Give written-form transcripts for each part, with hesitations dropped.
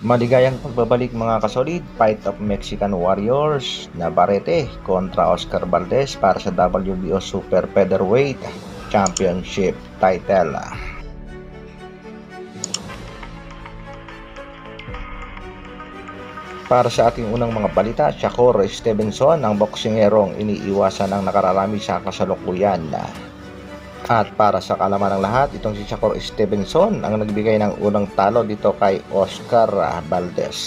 Maligayang pagbabalik mga kasolid, Fight of Mexican Warriors Navarrete kontra Oscar Valdez para sa WBO Super Featherweight Championship title. Para sa ating unang mga balita, Shakur Stevenson ang boksingerong iniiwasan ng nakararami sa kasalukuyan. At para sa kalaman ng lahat, itong si Shakur Stevenson ang nagbigay ng unang talo dito kay Oscar Valdez.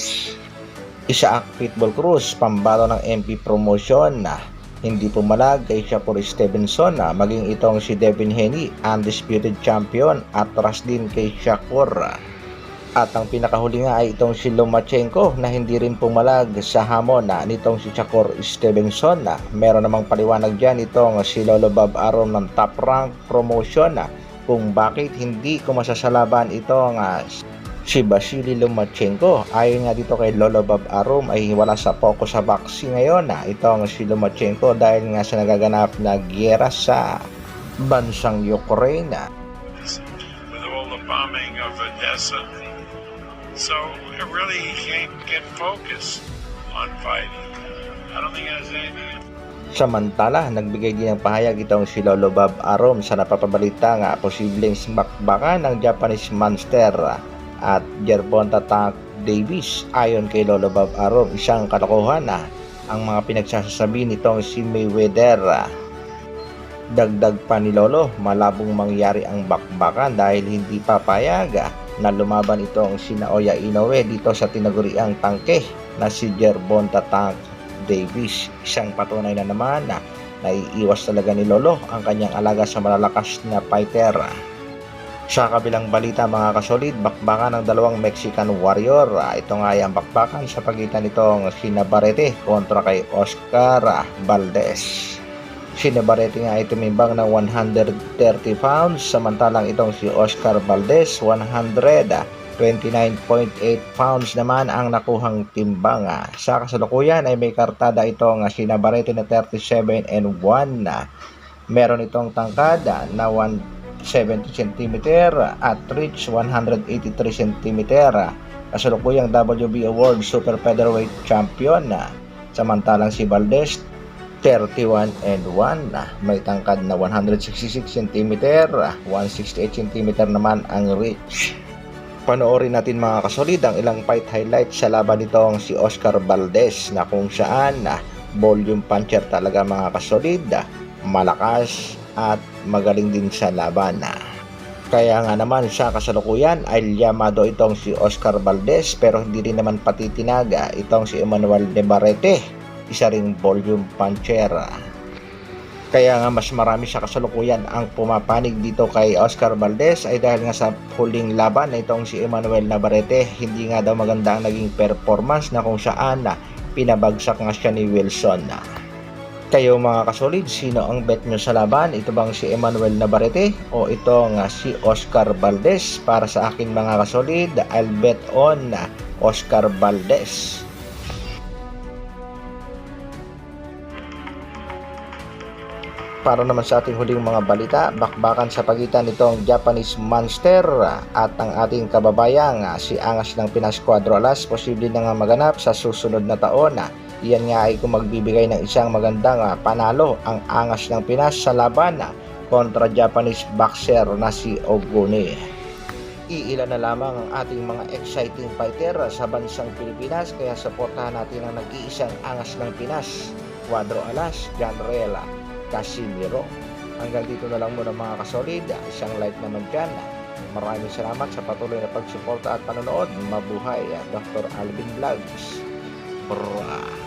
Isa ang Pitbull Cruz, pambalo ng MP Promotion na hindi pumalag kay Shakur Stevenson maging itong si Devin Haney, undisputed champion, atras din kay Shakur. At ang pinakahuli nga ay itong si Lomachenko na hindi rin pumalag sa hamon nitong si Shakur Stevenson. Meron namang paliwanag dyan itong si Lolo Bob Arum ng Top Rank Promotion kung bakit hindi ko masasalaban itong si Vasily Lomachenko. Ayon nga dito kay Lolo Bob Arum ay wala sa focus sa boxing ngayon itong si Lomachenko dahil nga sa nagaganap na giyera sa bansang Ukraine. With all the bombing of Odessa. So it really can't get focused on fighting. I don't think it has anything. Samantala, nagbigay din ng pahayag itong si Lolo Bob Arum sa napapabalita nga posibleng bakbakan ng Japanese Monster at Gervonta Tank Davis. Ayon kay Lolo Bob Arum, isang kalokohan ang mga pinagsasabi nitong si Mayweather. Dagdag pa ni Lolo, malabong mangyari ang bakbakan dahil hindi papayag na lumaban itong si Naoya Inoue dito sa tinaguriang tangke na si Gervonta Tank Davis. Isang patunay na naman na naiiwas talaga ni Lolo ang kanyang alaga sa malalakas na fighter. Sa kabilang balita mga kasolid, bakbakan ng dalawang Mexican warrior. Ito nga ay ang bakbakan sa pagitan nitong si Navarrete kontra kay Oscar Valdez. Si Navarrete nga ay tumimbang ng 130 pounds, samantalang itong si Oscar Valdez 129.8 pounds naman ang nakuhang timbang. Sa kasalukuyan ay may kartada itong si Navarrete na 37-1 meron itong tangkad na 170 cm at reach 183 cm. Kasalukuyang WBO World Super Featherweight Champion samantalang si Valdez 31-1 may tangkad na 166 cm, 168 cm naman ang reach. Panoorin natin mga kasolid ang ilang fight highlights sa laban nitong si Oscar Valdez na kung saan volume puncher talaga mga kasolid, malakas at magaling din sa laban. Kaya nga naman sa kasalukuyan ay yamado itong si Oscar Valdez pero hindi rin naman patitinaga itong si Emmanuel Navarrete, isa ring volume puncher. Kaya nga mas marami sa kasalukuyan ang pumapanig dito kay Oscar Valdez ay dahil nga sa huling laban na itong si Emmanuel Navarrete, hindi nga daw maganda ang naging performance na kung saan pinabagsak nga siya ni Wilson. Kayo mga kasolid, sino ang bet nyo sa laban? Ito bang si Emmanuel Navarrete o ito nga si Oscar Valdez? Para sa akin mga kasolid, I'll bet on Oscar Valdez. Para naman sa ating huling mga balita, bakbakan sa pagitan nitong Japanese Monster at ang ating kababayang si Angas ng Pinas Cuadro Alas posible na nga maganap sa susunod na taon. Iyan nga ay kung magbibigay ng isang magandang panalo ang Angas ng Pinas sa laban kontra Japanese boxer na si Oguni. Iilan na lamang ang ating mga exciting fighter sa bansang Pilipinas kaya suportahan natin ang nag-iisang Angas ng Pinas Cuadro Alas, Janrela Casimiro. Hanggang dito na lang muna mga kasolid, isang like naman dyan. Maraming salamat sa patuloy na pagsuporta at panonood. Mabuhay Dr. Alvin Vlogs. Brrrr.